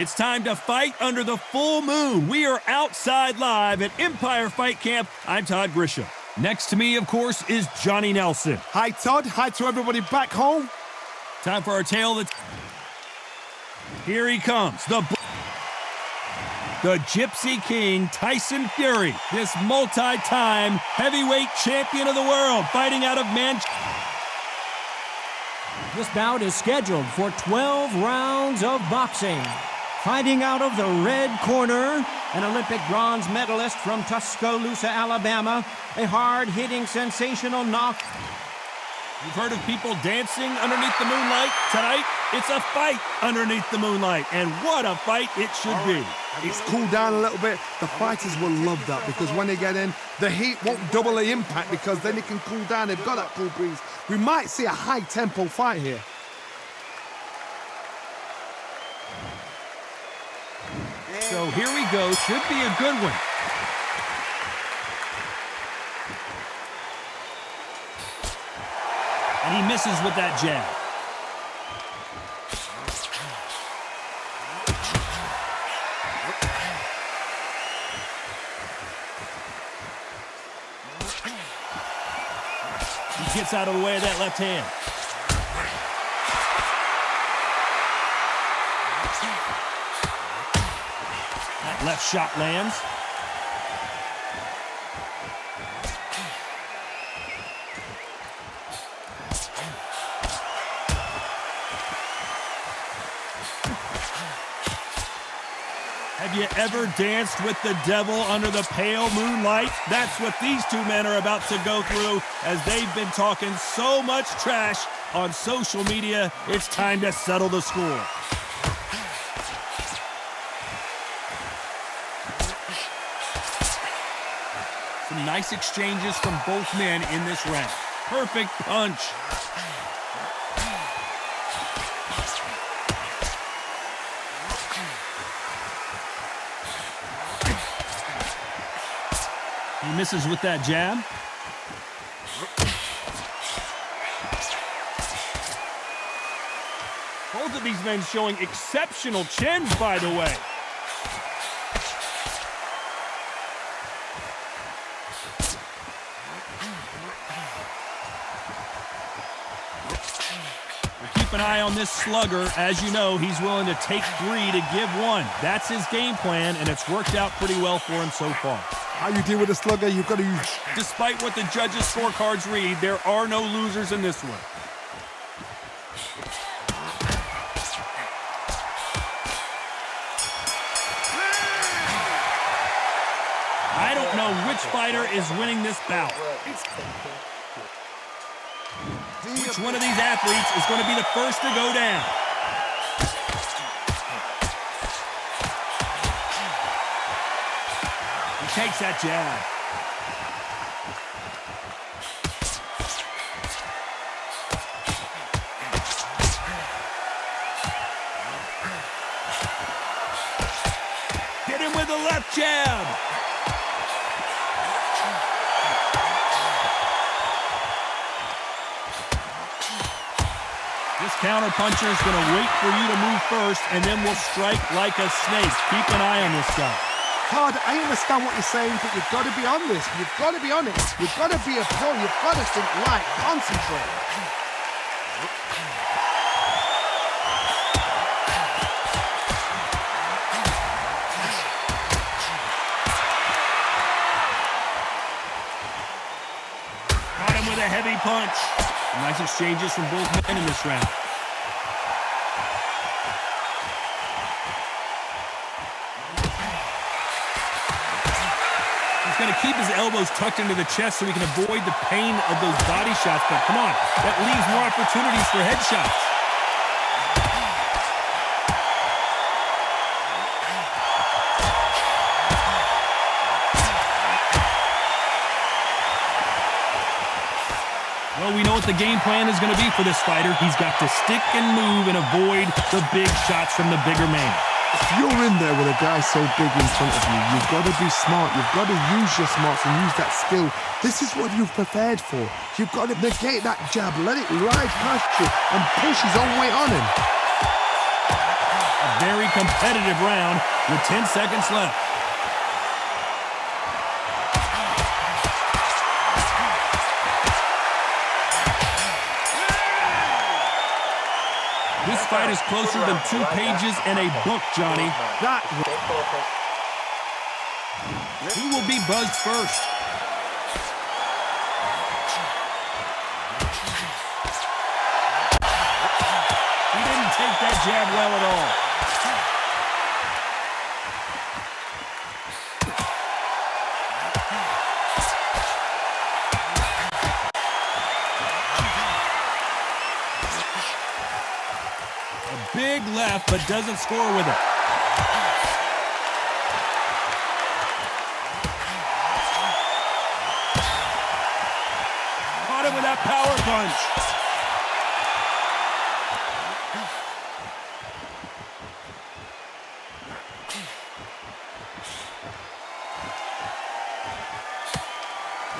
It's time to fight under the full moon. We are outside live at Empire Fight Camp. I'm Todd Grisham. Next to me, of course, is Johnny Nelson. Hi, Todd. Hi to everybody back home. Time for our tale of the... Here he comes, the Gypsy King, Tyson Fury. This multi-time heavyweight champion of the world, fighting out of Manchester. This bout is scheduled for 12 rounds of boxing. Fighting out of the red corner, an Olympic bronze medalist from Tuscaloosa, Alabama, a hard-hitting, sensational knock. You've heard of people dancing underneath the moonlight? Tonight, it's a fight underneath the moonlight, and what a fight it should be. It's cooled down a little bit. The fighters will love that because when they get in, the heat won't double the impact because then it can cool down. They've got that cool breeze. We might see a high-tempo fight here. So here we go. Should be a good one. And he misses with that jab. He gets out of the way of that left hand. That left shot lands. Have you ever danced with the devil under the pale moonlight? That's what these two men are about to go through as they've been talking so much trash on social media. It's time to settle the score. Some nice exchanges from both men in this round. Perfect punch. He misses with that jab. Both of these men showing exceptional chins, by the way. Keep an eye on this slugger. As you know, he's willing to take 3 to give 1. That's his game plan, and it's worked out pretty well for him so far. How you deal with a slugger, you've got to use... Despite what the judges' scorecards read, there are no losers in this one. I don't know which fighter is winning this bout. Which one of these athletes is going to be the first to go down? He takes that jab. Hit him with a left jab. This counter-puncher is going to wait for you to move first, and then will strike like a snake. Keep an eye on this guy. Todd, I understand what you're saying, but you've got to be on this. You've got to be on it. You've got to be a pro. You've got to think right. Concentrate. Got him with a heavy punch. Nice exchanges from both men in this round. He's going to keep his elbows tucked into the chest so he can avoid the pain of those body shots. But come on, that leaves more opportunities for headshots. Well, we know what the game plan is going to be for this fighter. He's got to stick and move and avoid the big shots from the bigger man. If you're in there with a guy so big in front of you, you've got to be smart. You've got to use your smarts and use that skill. This is what you've prepared for. You've got to negate that jab, let it ride past you, and push his own weight on him. A very competitive round with 10 seconds left. This fight is closer than 2 pages in a book, Johnny. Who will be buzzed first? He didn't take that jab well at all. A big left, but doesn't score with it. Caught him with that power punch.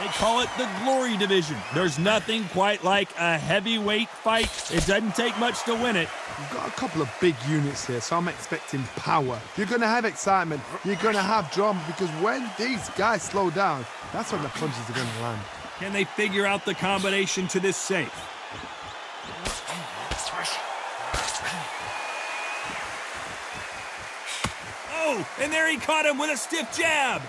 They call it the Glory Division. There's nothing quite like a heavyweight fight. It doesn't take much to win it. You've got a couple of big units here, so I'm expecting power. You're going to have excitement. You're going to have drama, because when these guys slow down, that's when the punches are going to land. Can they figure out the combination to this safe? Oh, and there he caught him with a stiff jab.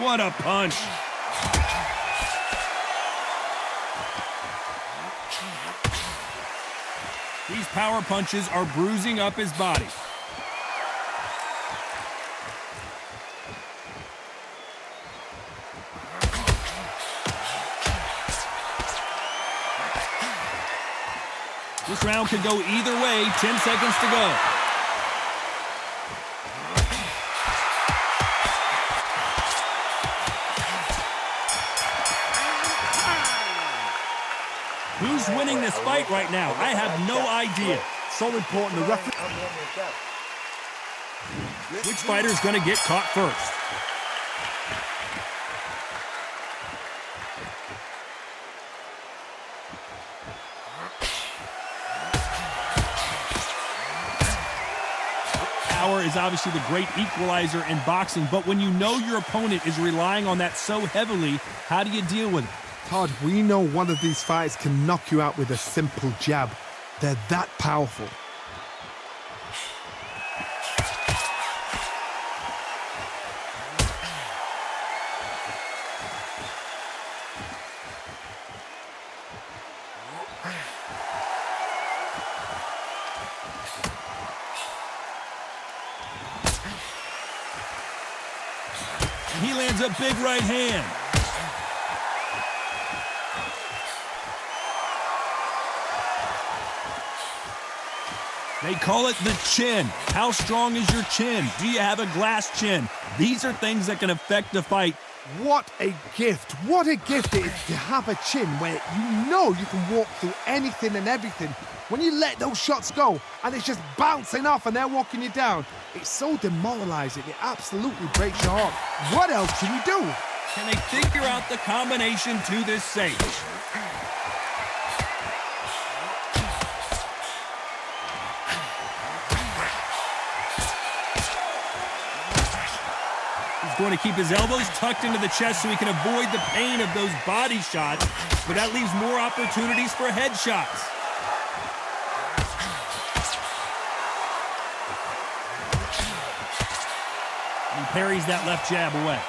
What a punch. These power punches are bruising up his body. This round could go either way. 10 seconds to go. Who's winning this fight right now? I have no idea. So important, the referee. Which fighter's going to get caught first? Power is obviously the great equalizer in boxing, but when you know your opponent is relying on that so heavily, how do you deal with it? Todd, we know one of these fighters can knock you out with a simple jab. They're that powerful. And he lands a big right hand. They call it the chin. How strong is your chin? Do you have a glass chin? These are things that can affect the fight. What a gift. What a gift it is to have a chin where you know you can walk through anything and everything. When you let those shots go and it's just bouncing off and they're walking you down, it's so demoralizing. It absolutely breaks your heart. What else can you do? Can they figure out the combination to this safe? Going to keep his elbows tucked into the chest so he can avoid the pain of those body shots, but that leaves more opportunities for headshots. He parries that left jab away.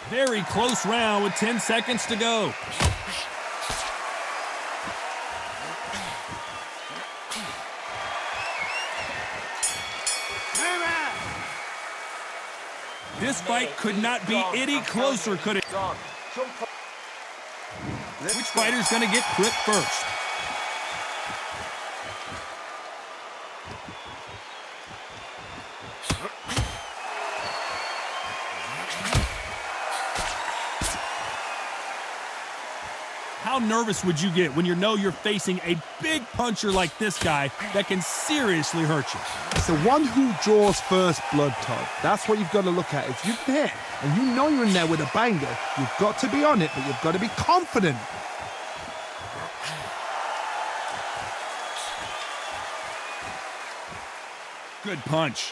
Very close round with 10 seconds to go. This fight could not be any closer, could it? Which fighter's going to get clipped first? How How nervous would you get when you know you're facing a big puncher like this guy that can seriously hurt you? It's the one who draws first blood, Todd. That's what you've got to look at. If you're there and you know you're in there with a banger, you've got to be on it, but you've got to be confident. Good punch.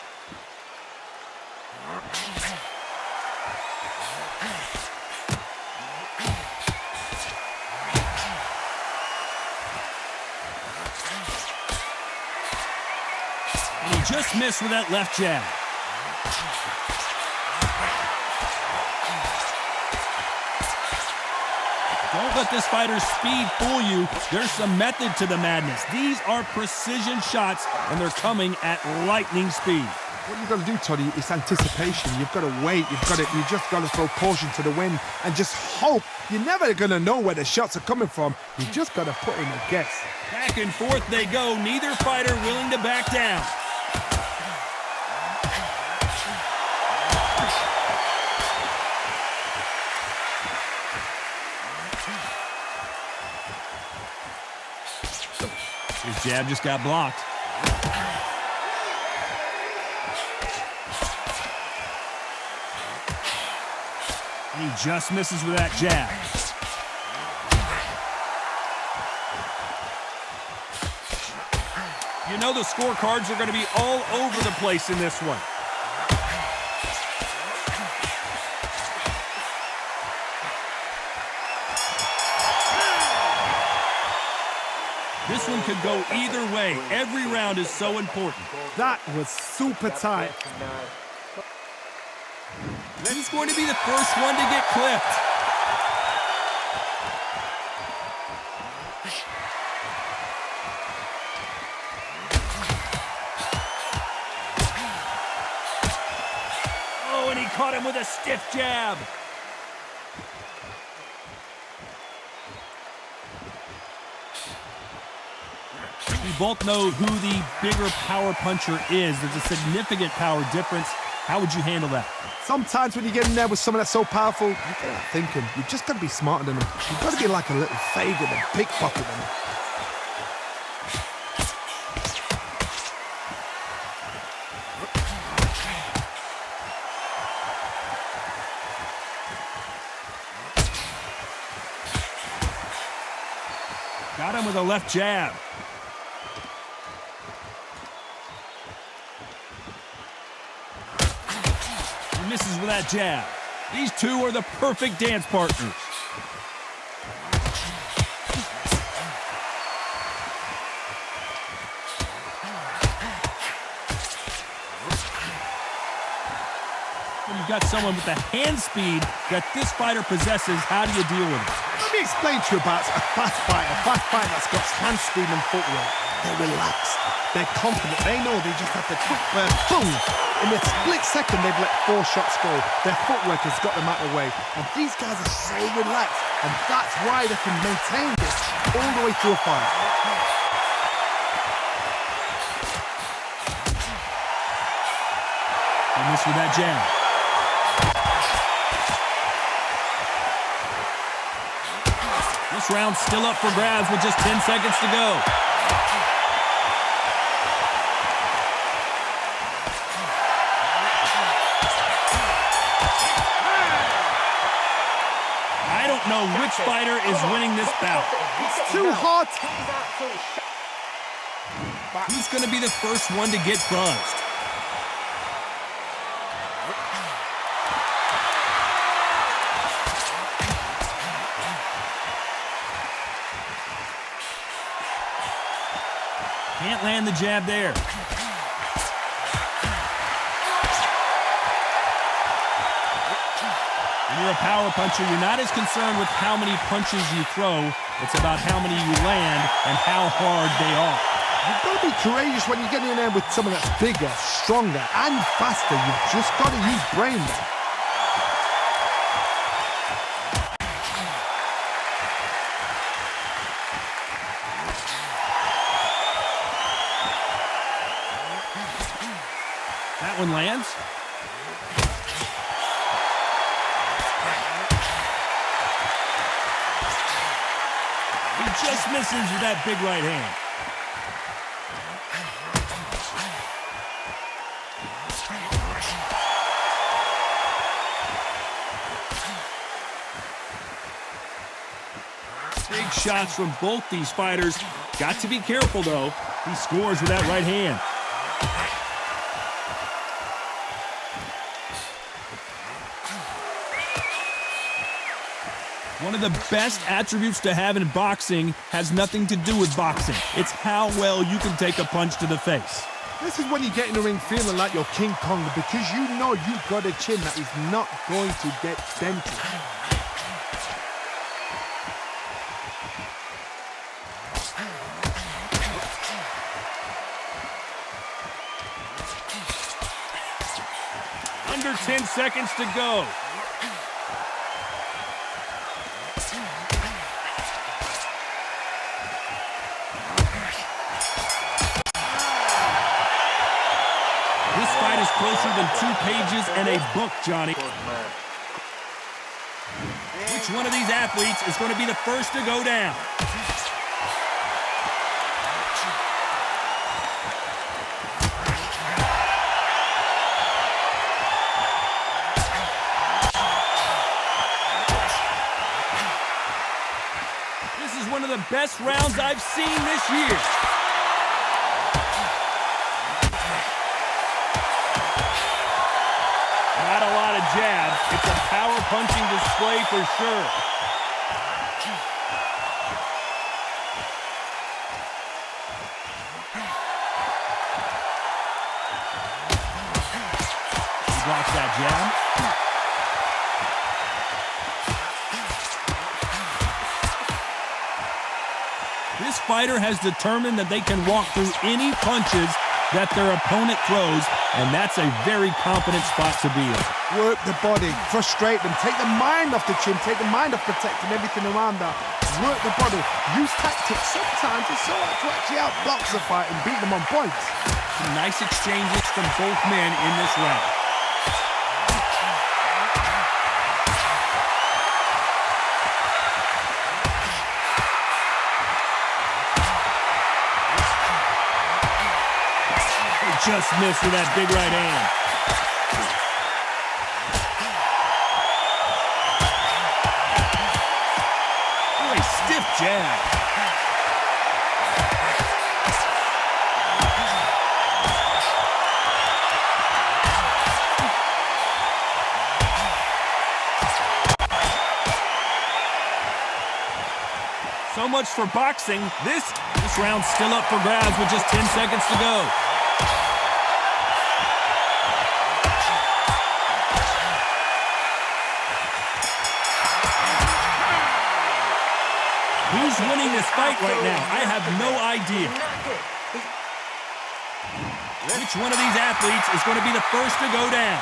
And he just missed with that left jab. Don't let this fighter's speed fool you. There's some method to the madness. These are precision shots, and they're coming at lightning speed. What you've got to do, Toddy, is anticipation. You've got to wait. You just got to throw caution to the wind and just hope. You're never going to know where the shots are coming from. You just got to put in a guess. Back and forth they go. Neither fighter willing to back down. His jab just got blocked. And he just misses with that jab. You know the scorecards are going to be all over the place in this one. This one could go either way. Every round is so important. That was super tight. Who's going to be the first one to get clipped? Oh, and he caught him with a stiff jab. We both know who the bigger power puncher is. There's a significant power difference. How would you handle that? Sometimes when you get in there with someone that's so powerful, you get that thinking. You've just got to be smarter than them. You've got to be like a little faggot and pickpocket them. Got him with a left jab. Misses with that jab. These two are the perfect dance partners. When you've got someone with the hand speed that this fighter possesses, how do you deal with it? Let me explain to you about a fast fighter. A fast fighter that's got hand speed and footwork. They're relaxed. They're confident. They know they just have to quick burst. Boom! In a split second, they've let 4 shots go. Their footwork has got them out of the way. And these guys are so relaxed. And that's why they can maintain this all the way through a fight. He missed with that jab. This round's still up for grabs with just 10 seconds to go. I don't know which fighter is winning this bout. It's too hot. Who's going to be the first one to get buzzed? Can't land the jab there. When you're a power puncher, you're not as concerned with how many punches you throw. It's about how many you land and how hard they are. You've got to be courageous when you get in there with someone that's bigger, stronger, and faster. You've just got to use brain there. That one lands. just misses with that big right hand. Big shots from both these fighters. Got to be careful, though. He scores with that right hand. One of the best attributes to have in boxing has nothing to do with boxing. It's how well you can take a punch to the face. This is when you get in the ring feeling like you're King Kong, because you know you've got a chin that is not going to get dented. Under 10 seconds to go. This fight is closer than 2 pages and a book, Johnny. Which one of these athletes is going to be the first to go down? This is one of the best rounds I've seen this year. Not a lot of jabs. It's a power punching display for sure. He blocks that jab. This fighter has determined that they can walk through any punches that their opponent throws, and that's a very confident spot to be in. Work the body, frustrate them, take the mind off the chin, take the mind off protecting everything around that. Work the body, use tactics. Sometimes it's so hard to actually outbox a fight and beat them on points. Some nice exchanges from both men in this round. Just missed with that big right hand. Oh, a stiff jab. So much for boxing. This round's still up for grabs with just 10 seconds to go. Who's winning this fight right now? I have no idea. Which one of these athletes is going to be the first to go down?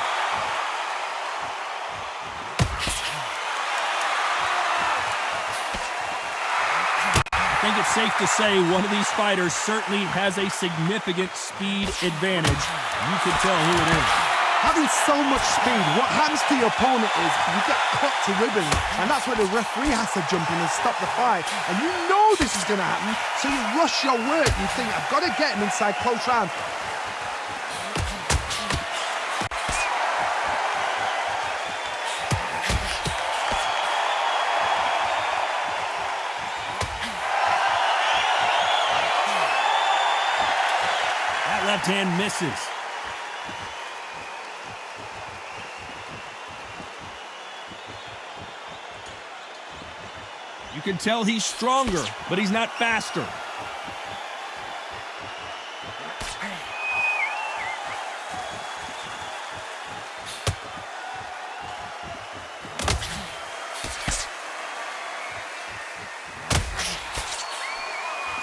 I think it's safe to say one of these fighters certainly has a significant speed advantage. You can tell who it is. Having so much speed, what happens to your opponent is you get cut to ribbons, and that's where the referee has to jump in and stop the fight. And you know this is going to happen, so you rush your work. You think, I've got to get him inside close rounds. That left hand misses. You can tell he's stronger, but he's not faster.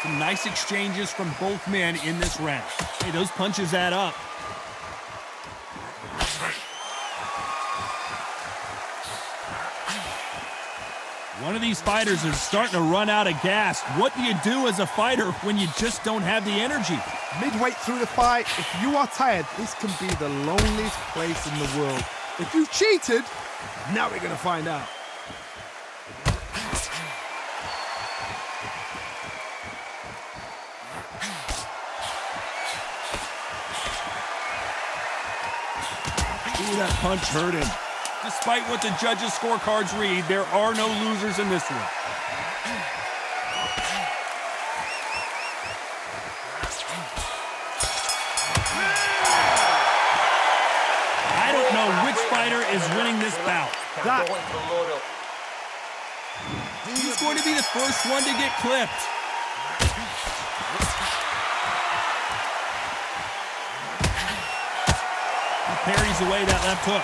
Some nice exchanges from both men in this round. Hey, those punches add up. One of these fighters is starting to run out of gas. What do you do as a fighter when you just don't have the energy? Midway through the fight, if you are tired, this can be the loneliest place in the world. If you cheated, now we're going to find out. Ooh, that punch hurt him. Despite what the judges' scorecards read, there are no losers in this one. I don't know which fighter is winning this bout. He's going to be the first one to get clipped. He parries away that left hook.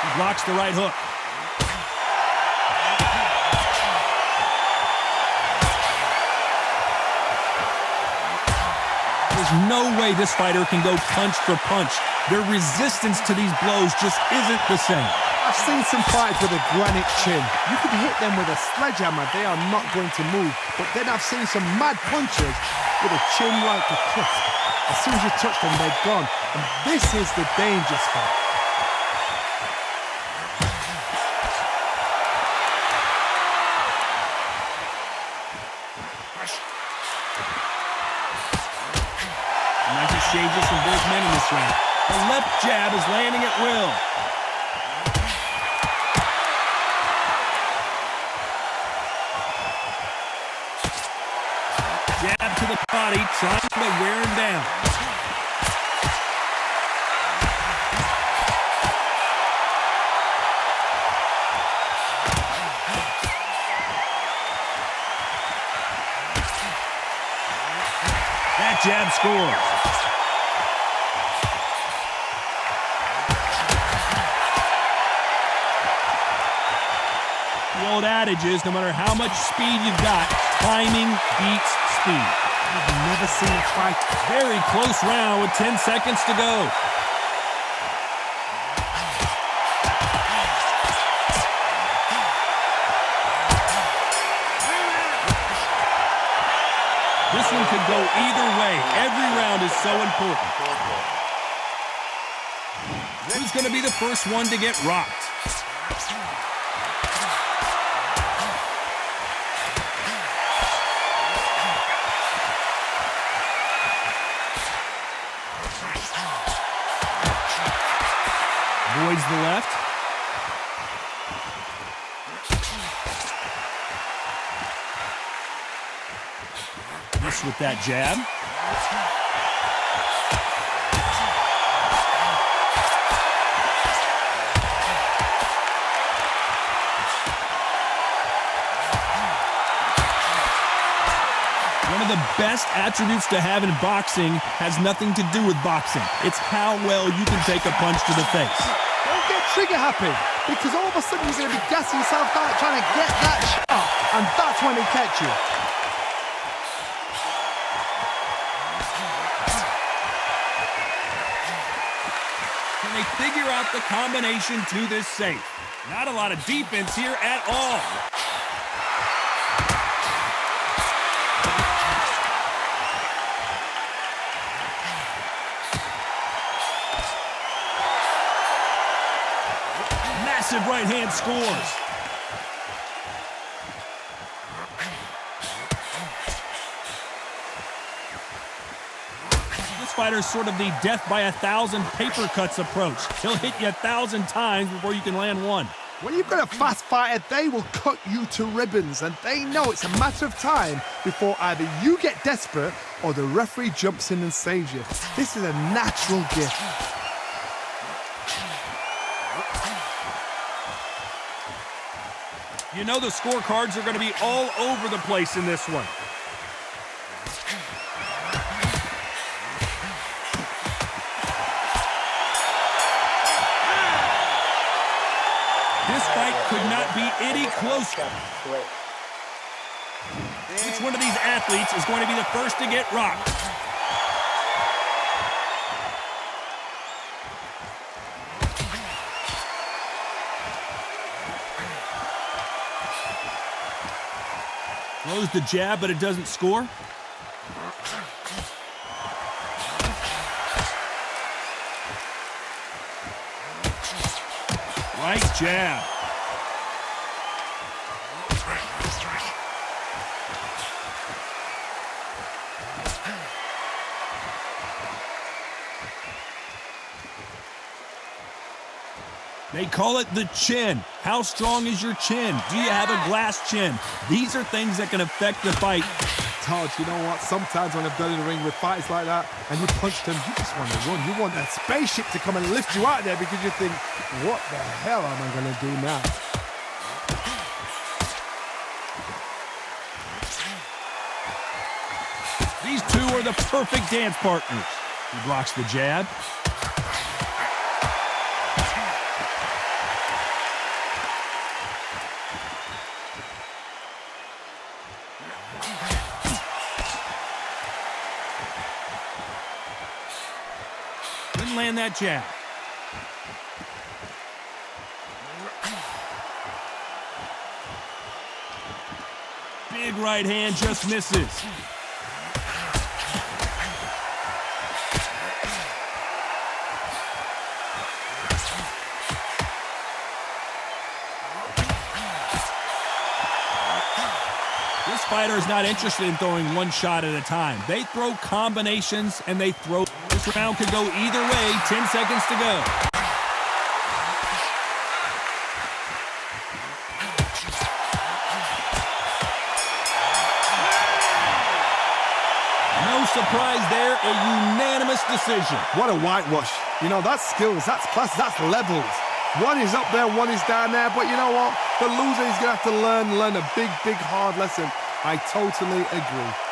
He blocks the right hook. There's no way this fighter can go punch for punch. Their resistance to these blows just isn't the same. I've seen some fights with a granite chin. You could hit them with a sledgehammer, they are not going to move. But then I've seen some mad punchers with a chin like a cliff. As soon as you touch them, they're gone. And this is the danger spot. Nice exchanges from both men in this round. The left jab is landing at will. Jab to the body, trying to wear him down. That jab scores. The old adage is, no matter how much speed you've got, timing beats speed. I've never seen a fight. Very close round with 10 seconds to go. This one could go either way. Every round is so important. Who's going to be the first one to get rocked? Avoids the left. Miss with that jab. One of the best attributes to have in boxing has nothing to do with boxing. It's how well you can take a punch to the face. Don't get trigger happy, because all of a sudden you're going to be gassing yourself out trying to get that shot, and that's when they catch you. Can they figure out the combination to this safe? Not a lot of defense here at all. Massive right hand scores. This fighter's sort of the death by 1,000 paper cuts approach. He'll hit you 1,000 times before you can land one. When you've got a fast fighter, they will cut you to ribbons, and they know it's a matter of time before either you get desperate or the referee jumps in and saves you. This is a natural gift. You know the scorecards are going to be all over the place in this one. This fight could not be any closer. Which one of these athletes is going to be the first to get rocked? Throws the jab, but it doesn't score. Nice jab. They call it the chin. How strong is your chin? Do you have a glass chin? These are things that can affect the fight. Todd, you know what? Sometimes when I've done in the ring with fights like that and you punch them, you just want to run. You want that spaceship to come and lift you out there because you think, what the hell am I going to do now? These two are the perfect dance partners. He blocks the jab. Didn't land that jab. Big right hand just misses. This fighter is not interested in throwing one shot at a time. They throw combinations and they throw. This round could go either way. 10 seconds to go. No surprise there, a unanimous decision. What a whitewash. You know, that's skills, that's class, that's levels. One is up there, one is down there, but you know what? The loser is going to have to learn a big, hard lesson. I totally agree.